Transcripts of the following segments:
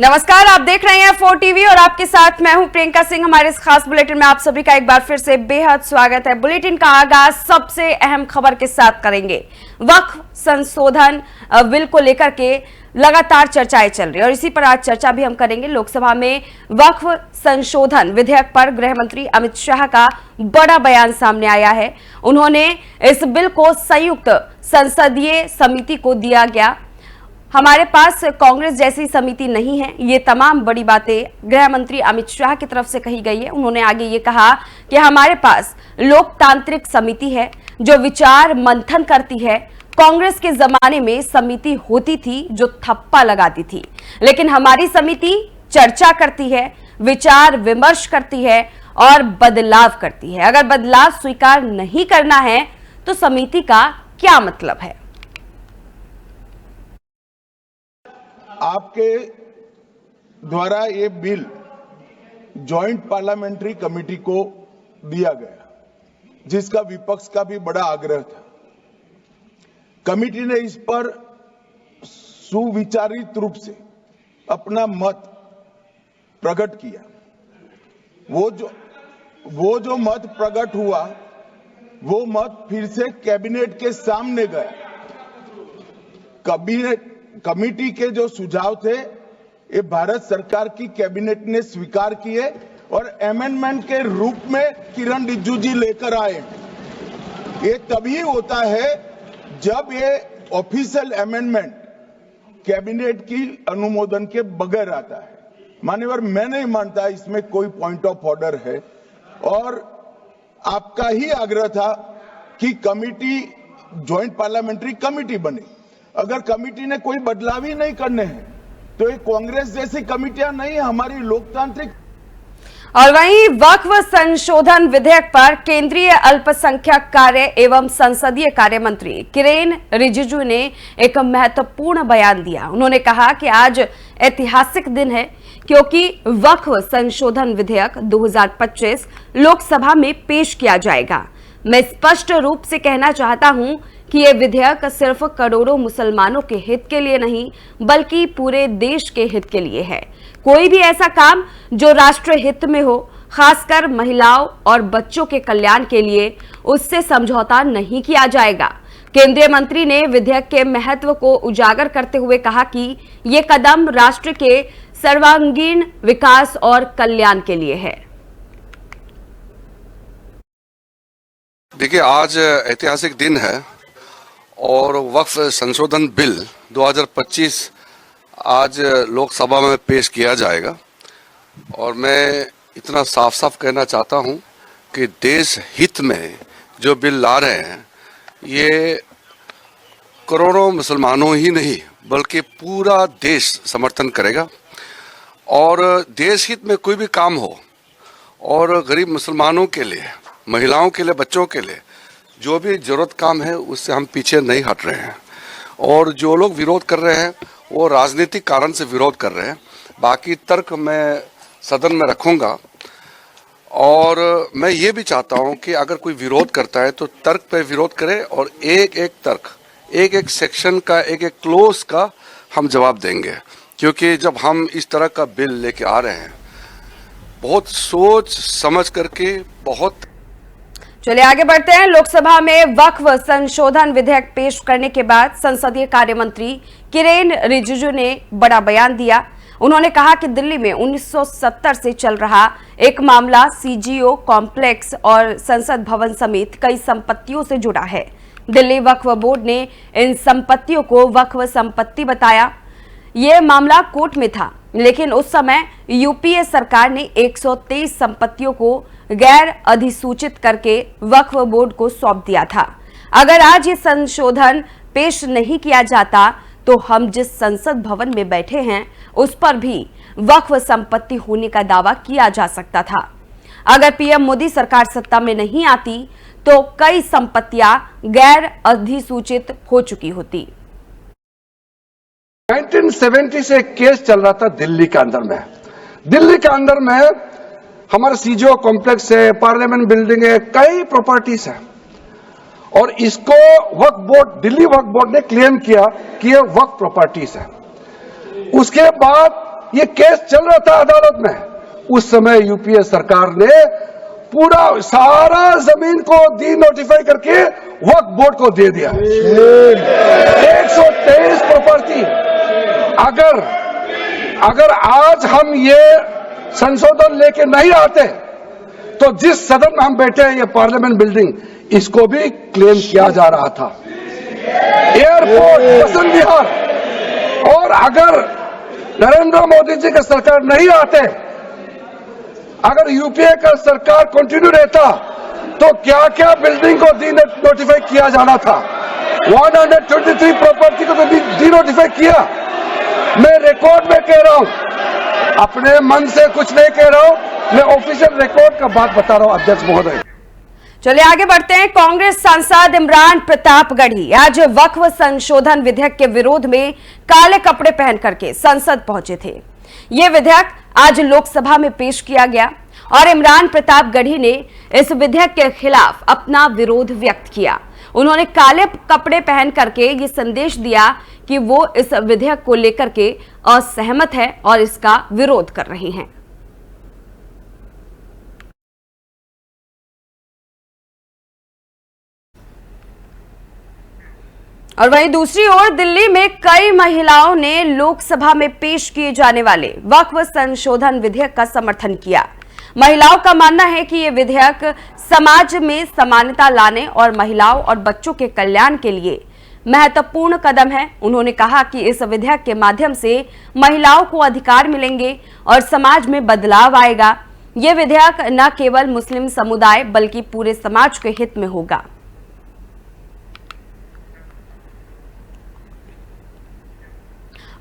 नमस्कार, आप देख रहे हैं 4 टीवी और आपके साथ मैं हूं प्रियंका सिंह। हमारे इस खास बुलेटिन में आप सभी का एक बार फिर से बेहद स्वागत है। बुलेटिन का आगाज सबसे अहम खबर के साथ करेंगे। वक्फ संशोधन बिल को लेकर के लगातार चर्चाएं चल रही है और इसी पर आज चर्चा भी हम करेंगे। लोकसभा में वक्फ संशोधन विधेयक पर गृह मंत्री अमित शाह का बड़ा बयान सामने आया है। उन्होंने इस बिल को संयुक्त संसदीय समिति को दिया गया। हमारे पास कांग्रेस जैसी समिति नहीं है, ये तमाम बड़ी बातें गृह मंत्री अमित शाह की तरफ से कही गई है। उन्होंने आगे ये कहा कि हमारे पास लोकतांत्रिक समिति है जो विचार मंथन करती है। कांग्रेस के जमाने में समिति होती थी जो थप्पा लगाती थी, लेकिन हमारी समिति चर्चा करती है, विचार विमर्श करती है और बदलाव करती है। अगर बदलाव स्वीकार नहीं करना है तो समिति का क्या मतलब है? आपके द्वारा ये बिल जॉइंट पार्लियामेंट्री कमेटी को दिया गया, जिसका विपक्ष का भी बड़ा आग्रह था। कमेटी ने इस पर सुविचारित रूप से अपना मत प्रकट किया। वो जो मत प्रकट हुआ, वो मत फिर से कैबिनेट के सामने गया। कमेटी के जो सुझाव थे, ये भारत सरकार की कैबिनेट ने स्वीकार किए और अमेंडमेंट के रूप में किरण रिजिजू जी लेकर आए। ये तभी होता है जब ये ऑफिशियल अमेंडमेंट कैबिनेट की अनुमोदन के बगैर आता है। मान्यवर, मैं नहीं मानता इसमें कोई पॉइंट ऑफ ऑर्डर है और आपका ही आग्रह था कि कमेटी ज्वाइंट पार्लियामेंट्री कमेटी बने। अगर कमेटी ने कोई बदलाव ही नहीं करने हैं तो ये कांग्रेस जैसी कमेटियां नहीं, हमारी लोकतांत्रिक। और वहीं वक्फ संशोधन विधेयक पर केंद्रीय अल्पसंख्यक कार्य एवं संसदीय कार्य मंत्री किरेन रिजिजू ने एक महत्वपूर्ण बयान दिया। उन्होंने कहा कि आज ऐतिहासिक दिन है क्योंकि वक्फ संशोधन विधेयक 2025 लोकसभा में पेश किया जाएगा। मैं स्पष्ट रूप से कहना चाहता हूं कि यह विधेयक सिर्फ करोड़ों मुसलमानों के हित के लिए नहीं बल्कि पूरे देश के हित के लिए है। कोई भी ऐसा काम जो राष्ट्र हित में हो, खासकर महिलाओं और बच्चों के कल्याण के लिए, उससे समझौता नहीं किया जाएगा। केंद्रीय मंत्री ने विधेयक के महत्व को उजागर करते हुए कहा कि ये कदम राष्ट्र के सर्वांगीण विकास और कल्याण के लिए है। देखिए, आज ऐतिहासिक दिन है और वक्फ संशोधन बिल 2025 आज लोकसभा में पेश किया जाएगा। और मैं इतना साफ साफ कहना चाहता हूं कि देश हित में जो बिल ला रहे हैं, ये करोड़ों मुसलमानों ही नहीं बल्कि पूरा देश समर्थन करेगा। और देश हित में कोई भी काम हो और गरीब मुसलमानों के लिए, महिलाओं के लिए, बच्चों के लिए जो भी जरूरत काम है, उससे हम पीछे नहीं हट रहे हैं। और जो लोग विरोध कर रहे हैं वो राजनीतिक कारण से विरोध कर रहे हैं। बाकी तर्क मैं सदन में रखूंगा और मैं ये भी चाहता हूं कि अगर कोई विरोध करता है तो तर्क पे विरोध करे और एक एक तर्क, एक एक सेक्शन का, एक एक क्लोज का हम जवाब देंगे। क्योंकि जब हम इस तरह का बिल लेके आ रहे हैं, बहुत सोच समझ करके, बहुत। चलिए आगे बढ़ते हैं। लोकसभा में वक्फ संशोधन विधेयक पेश करने के बाद संसदीय कार्य मंत्री किरेन रिजिजू ने बड़ा बयान दिया। उन्होंने कहा कि दिल्ली में 1970 से चल रहा एक मामला सीजीओ कॉम्प्लेक्स और संसद भवन समेत कई संपत्तियों से जुड़ा है। दिल्ली वक्फ बोर्ड ने इन संपत्तियों को वक्फ संपत्ति बताया। यह मामला कोर्ट में था, लेकिन उस समय यूपीए सरकार ने 123 संपत्तियों को गैर अधिसूचित करके वक्फ बोर्ड को सौंप दिया था। अगर आज ये संशोधन पेश नहीं किया जाता तो हम जिस संसद भवन में बैठे हैं उस पर भी वक्फ संपत्ति होने का दावा किया जा सकता था। अगर पीएम मोदी सरकार सत्ता में नहीं आती तो कई संपत्तियां गैर अधिसूचित हो चुकी होती। 1970 से केस चल रहा था दिल्ली के अंदर में। दिल्ली के अंदर में हमारा सीजीओ कॉम्प्लेक्स है, पार्लियामेंट बिल्डिंग है, कई प्रॉपर्टीज है और इसको वक्फ बोर्ड, दिल्ली वक्फ बोर्ड ने क्लेम किया कि ये वक्फ प्रॉपर्टीज है। उसके बाद ये केस चल रहा था अदालत में, उस समय यूपीए सरकार ने पूरा सारा जमीन को डी नोटिफाई करके वक्फ बोर्ड को दे दिया। 123 प्रॉपर्टी। अगर आज हम ये संशोधन लेके नहीं आते तो जिस सदन में हम बैठे हैं, ये पार्लियामेंट बिल्डिंग, इसको भी क्लेम किया जा रहा था। एयरपोर्ट, बसंत विहार, और अगर नरेंद्र मोदी जी का सरकार नहीं आते, अगर यूपीए का सरकार कंटिन्यू रहता, तो क्या क्या बिल्डिंग को डी नोटिफाई किया जाना था। 123 प्रॉपर्टी को तो डी नोटिफाई किया। मैं रिकॉर्ड में कह रहा हूं, अपने मन से कुछ नहीं कह रहा हूं, मैं ऑफिशियल रिकॉर्ड का बात बता रहा हूं अध्यक्ष महोदय। चलिए आगे बढ़ते हैं। कांग्रेस सांसद इमरान प्रतापगढ़ी आज वक्फ संशोधन विधेयक के विरोध में काले कपड़े पहन करके संसद पहुंचे थे। ये विधेयक आज लोकसभा में पेश किया गया और इमरान प्रतापगढ़ी ने इस विधेयक के खिलाफ अपना विरोध व्यक्त किया। उन्होंने काले कपड़े पहन करके ये संदेश दिया कि वो इस विधेयक को लेकर के असहमत है और इसका विरोध कर रहे हैं। और वहीं दूसरी ओर दिल्ली में कई महिलाओं ने लोकसभा में पेश किए जाने वाले वक्फ संशोधन विधेयक का समर्थन किया। महिलाओं का मानना है कि ये विधेयक समाज में समानता लाने और महिलाओं और बच्चों के कल्याण के लिए महत्वपूर्ण कदम है। उन्होंने कहा कि इस विधेयक के माध्यम से महिलाओं को अधिकार मिलेंगे और समाज में बदलाव आएगा। ये विधेयक न केवल मुस्लिम समुदाय बल्कि पूरे समाज के हित में होगा।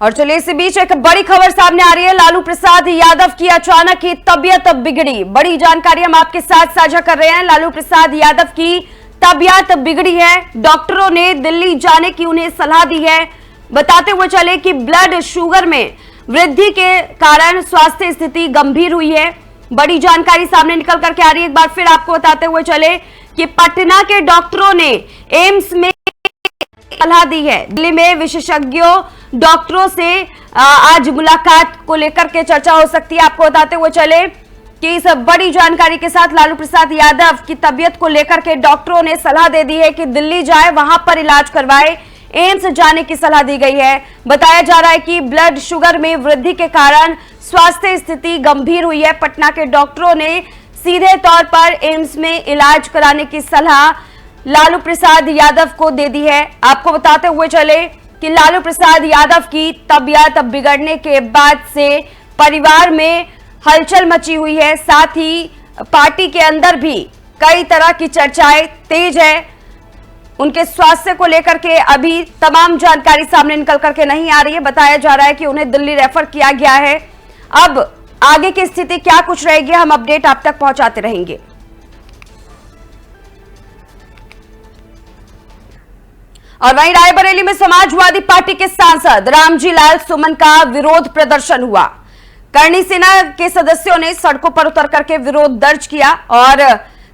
और चलिए इसी बीच एक बड़ी खबर सामने आ रही है। लालू प्रसाद यादव की अचानक ही तबीयत बिगड़ी। बड़ी जानकारी हम आपके साथ साझा कर रहे हैं। लालू प्रसाद यादव की तबीयत बिगड़ी है। डॉक्टरों ने दिल्ली जाने की उन्हें सलाह दी है। बताते हुए चले कि ब्लड शुगर में वृद्धि के कारण स्वास्थ्य स्थिति गंभीर हुई है। बड़ी जानकारी सामने निकल करके आ रही है। एक बार फिर आपको बताते हुए चले कि पटना के डॉक्टरों ने एम्स में सलाह दी है। दिल्ली में विशेषज्ञों डॉक्टरों से आज मुलाकात को लेकर के चर्चा हो सकती है। आपको बताते हुए चले कि इस बड़ी जानकारी के साथ लालू प्रसाद यादव की तबीयत को लेकर के डॉक्टरों ने सलाह दे दी है कि दिल्ली जाए, वहां पर इलाज करवाए। एम्स जाने की सलाह दी गई है। बताया जा रहा है कि ब्लड शुगर में वृद्धि के कारण स्वास्थ्य स्थिति गंभीर हुई है। पटना के डॉक्टरों ने सीधे तौर पर एम्स में इलाज कराने की सलाह लालू प्रसाद यादव को दे दी है। आपको बताते हुए चले कि लालू प्रसाद यादव की तबीयत बिगड़ने के बाद से परिवार में हलचल मची हुई है। साथ ही पार्टी के अंदर भी कई तरह की चर्चाएं तेज है। उनके स्वास्थ्य को लेकर के अभी तमाम जानकारी सामने निकल करके नहीं आ रही है। बताया जा रहा है कि उन्हें दिल्ली रेफर किया गया है। अब आगे की स्थिति क्या कुछ रहेगी, हम अपडेट आप तक पहुंचाते रहेंगे। और वहीं रायबरेली में समाजवादी पार्टी के सांसद रामजी लाल सुमन का विरोध प्रदर्शन हुआ। करणी सेना के सदस्यों ने सड़कों पर उतर करके विरोध दर्ज किया और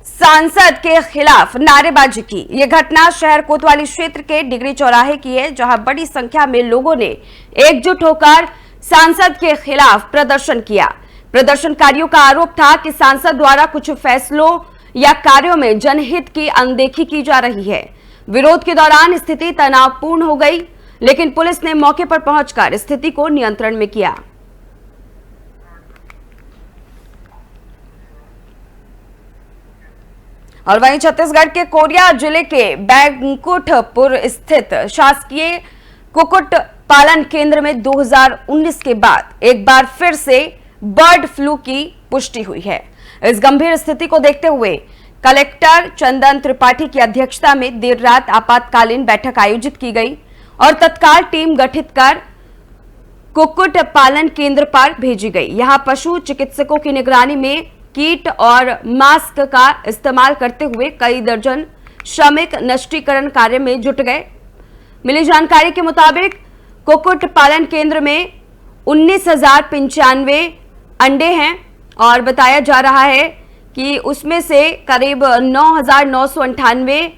सांसद के खिलाफ नारेबाजी की। यह घटना शहर कोतवाली क्षेत्र के डिगरी चौराहे की है, जहां बड़ी संख्या में लोगों ने एकजुट होकर सांसद के खिलाफ प्रदर्शन किया। प्रदर्शनकारियों का आरोप था कि सांसद द्वारा कुछ फैसलों या कार्यों में जनहित की अनदेखी की जा रही है। विरोध के दौरान स्थिति तनावपूर्ण हो गई, लेकिन पुलिस ने मौके पर पहुंचकर स्थिति को नियंत्रण में किया। और वहीं छत्तीसगढ़ के कोरिया जिले के बैंकुठपुर स्थित शासकीय कुक्कुट पालन केंद्र में 2019 के बाद एक बार फिर से बर्ड फ्लू की पुष्टि हुई है। इस गंभीर स्थिति को देखते हुए कलेक्टर चंदन त्रिपाठी की अध्यक्षता में देर रात आपातकालीन बैठक आयोजित की गई और तत्काल टीम गठित कर कुक्कुट पालन केंद्र पर भेजी गई। यहां पशु चिकित्सकों की निगरानी में कीट और मास्क का इस्तेमाल करते हुए कई दर्जन श्रमिक नष्टीकरण कार्य में जुट गए। मिली जानकारी के मुताबिक कुक्कुट पालन केंद्र में 19,095 अंडे हैं और बताया जा रहा है कि उसमें से करीब 9,998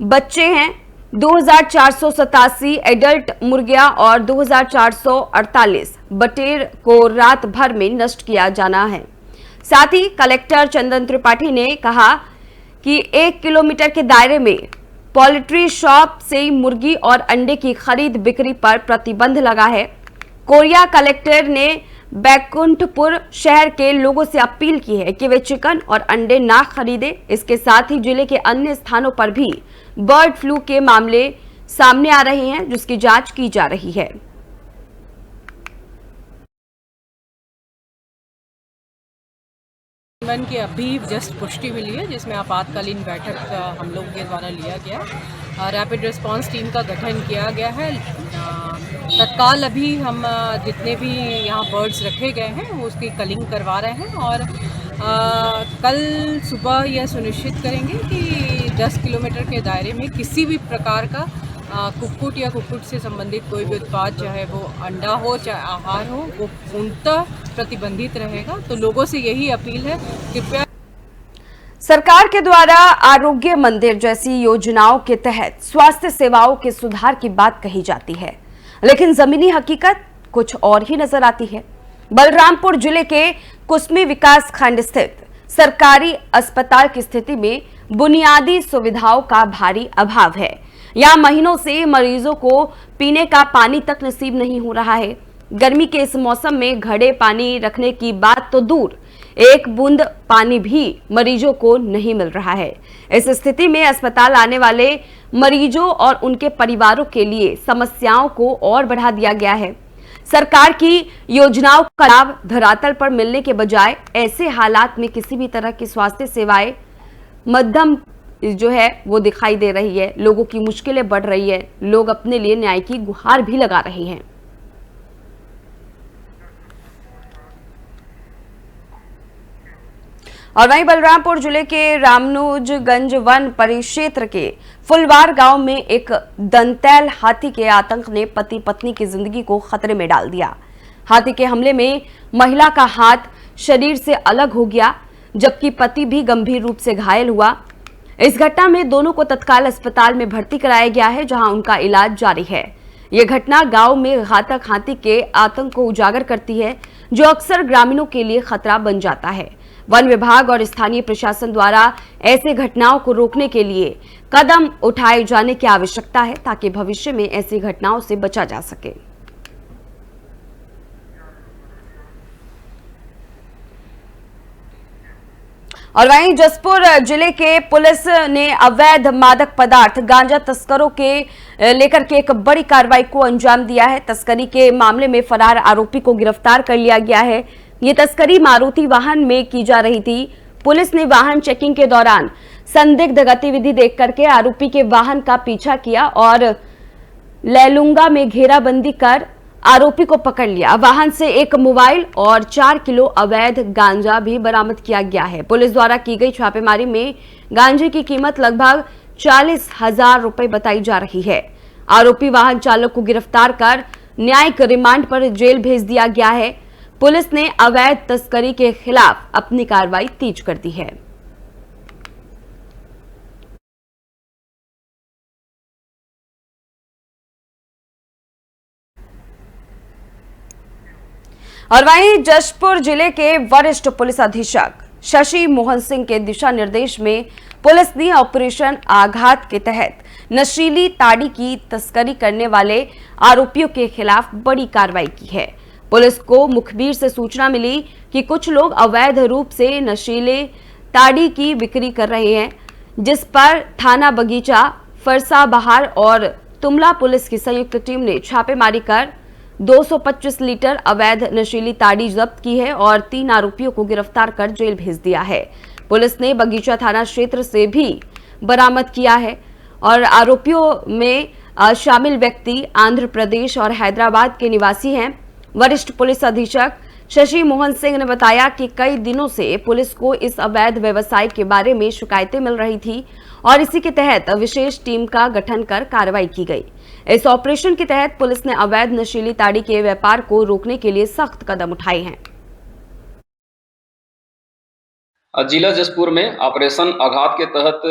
बच्चे हैं 2487 एडल्ट मुर्गियां और 2448 बटेर को रात भर में नष्ट किया जाना है। साथ ही कलेक्टर चंदन त्रिपाठी ने कहा कि 1 किलोमीटर के दायरे में पोल्ट्री शॉप से मुर्गी और अंडे की खरीद बिक्री पर प्रतिबंध लगा है। कोरिया कलेक्टर ने बैकुंठपुर शहर के लोगों से अपील की है कि वे चिकन और अंडे ना खरीदें। इसके साथ ही जिले के अन्य स्थानों पर भी बर्ड फ्लू के मामले सामने आ रहे हैं, जिसकी जांच की जा रही है। मन की अभी जस्ट पुष्टि मिली है, जिसमें आपातकालीन बैठक हम लोग के द्वारा लिया गया। रैपिड रिस्पांस टीम का गठन किया गया है। तत्काल अभी हम जितने भी यहाँ बर्ड्स रखे गए हैं उसकी कलिंग करवा रहे हैं और कल सुबह यह सुनिश्चित करेंगे कि 10 किलोमीटर के दायरे में किसी भी प्रकार का कुक्कुट या कुक्कुट से संबंधित कोई भी उत्पाद, चाहे वो अंडा हो चाहे आहार हो, वो पूर्णतः प्रतिबंधित रहेगा। तो लोगों से यही अपील है, कृपया सरकार के द्वारा आरोग्य मंदिर जैसी योजनाओं के तहत स्वास्थ्य सेवाओं के सुधार की बात कही जाती है, लेकिन जमीनी हकीकत कुछ और ही नजर आती है। बलरामपुर जिले के कुसमी विकास खंड स्थित सरकारी अस्पताल की स्थिति में बुनियादी सुविधाओं का भारी अभाव है। यहाँ महीनों से मरीजों को पीने का पानी तक नसीब नहीं हो रहा है। गर्मी के इस मौसम में घड़े पानी रखने की बात तो दूर, एक बूंद पानी भी मरीजों को नहीं मिल रहा है। इस स्थिति में अस्पताल आने वाले मरीजों और उनके परिवारों के लिए समस्याओं को और बढ़ा दिया गया है। सरकार की योजनाओं का लाभ धरातल पर मिलने के बजाय ऐसे हालात में किसी भी तरह की स्वास्थ्य सेवाएं मध्यम जो है वो दिखाई दे रही है। लोगों की मुश्किलें बढ़ रही है। लोग अपने लिए न्याय की गुहार भी लगा रहे हैं। और वहीं बलरामपुर जिले के रामनुजगंज वन परिक्षेत्र के फुलवार गांव में एक दंतैल हाथी के आतंक ने पति पत्नी की जिंदगी को खतरे में डाल दिया। हाथी के हमले में महिला का हाथ शरीर से अलग हो गया, जबकि पति भी गंभीर रूप से घायल हुआ। इस घटना में दोनों को तत्काल अस्पताल में भर्ती कराया गया है, जहां उनका इलाज जारी है। यह घटना गांव में घातक हाथी के आतंक को उजागर करती है, जो अक्सर ग्रामीणों के लिए खतरा बन जाता है। वन विभाग और स्थानीय प्रशासन द्वारा ऐसे घटनाओं को रोकने के लिए कदम उठाए जाने की आवश्यकता है, ताकि भविष्य में ऐसी घटनाओं से बचा जा सके। और वहीं जसपुर जिले के पुलिस ने अवैध मादक पदार्थ गांजा तस्करों के लेकर के एक बड़ी कार्रवाई को अंजाम दिया है। तस्करी के मामले में फरार आरोपी को गिरफ्तार कर लिया गया है। ये तस्करी मारुति वाहन में की जा रही थी। पुलिस ने वाहन चेकिंग के दौरान संदिग्ध गतिविधि देख करके आरोपी के वाहन का पीछा किया और लैलूंगा में घेराबंदी कर आरोपी को पकड़ लिया। वाहन से एक मोबाइल और 4 किलो अवैध गांजा भी बरामद किया गया है। पुलिस द्वारा की गई छापेमारी में गांजे की कीमत लगभग 40,000 रुपए बताई जा रही है। आरोपी वाहन चालक को गिरफ्तार कर न्यायिक रिमांड पर जेल भेज दिया गया है। पुलिस ने अवैध तस्करी के खिलाफ अपनी कार्रवाई तेज कर दी है। और वहीं जशपुर जिले के वरिष्ठ पुलिस अधीक्षक शशि मोहन सिंह के दिशा निर्देश में पुलिस ने ऑपरेशन आघात के तहत नशीली ताड़ी की तस्करी करने वाले आरोपियों के खिलाफ बड़ी कार्रवाई की है। पुलिस को मुखबिर से सूचना मिली कि कुछ लोग अवैध रूप से नशीले ताड़ी की बिक्री कर रहे हैं, जिस पर थाना बगीचा, फरसा बहार और तुमला पुलिस की संयुक्त टीम ने छापेमारी कर 225 लीटर अवैध नशीली ताड़ी जब्त की है और 3 आरोपियों को गिरफ्तार कर जेल भेज दिया है। पुलिस ने बगीचा थाना क्षेत्र से भी बरामद किया है और आरोपियों में शामिल व्यक्ति आंध्र प्रदेश और हैदराबाद के निवासी हैं। वरिष्ठ पुलिस अधीक्षक शशि मोहन सिंह ने बताया कि कई दिनों से पुलिस को इस अवैध व्यवसाय के बारे में शिकायतें मिल रही थी और इसी के तहत विशेष टीम का गठन कर कार्रवाई की गई। इस ऑपरेशन के तहत पुलिस ने अवैध नशीली ताड़ी के व्यापार को रोकने के लिए सख्त कदम उठाए हैं। जिला जसपुर में ऑपरेशन आघात के तहत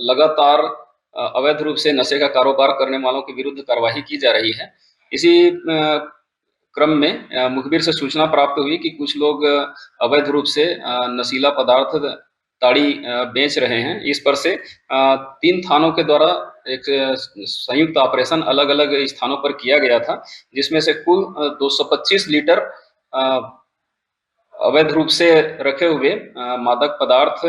लगातार अवैध रूप से नशे का कारोबार करने वालों के विरुद्ध कार्रवाई की जा रही है। इसी क्रम में मुखबिर से सूचना प्राप्त हुई कि कुछ लोग अवैध रूप से नशीला पदार्थ ताड़ी बेच रहे हैं। इस पर से 3 थानों के द्वारा एक संयुक्त ऑपरेशन अलग अलग स्थानों पर किया गया था, जिसमें से कुल 225 लीटर अवैध रूप से रखे हुए मादक पदार्थ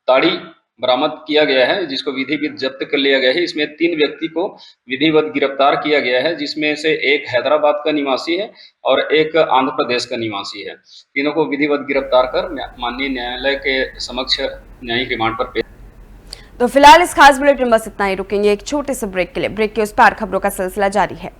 ताड़ी बरामद किया गया है, जिसको विधिवत जब्त कर लिया गया है। इसमें 3 व्यक्ति को विधिवत गिरफ्तार किया गया है, जिसमें से एक हैदराबाद का निवासी है और एक आंध्र प्रदेश का निवासी है। तीनों को विधिवत गिरफ्तार कर माननीय न्यायालय के समक्ष न्यायिक रिमांड पर पेश। तो फिलहाल इस खास बुलेटिन में बस इतना ही। रुकेंगे एक छोटे से ब्रेक के लिए। ब्रेक के उस पार खबरों का सिलसिला जारी है।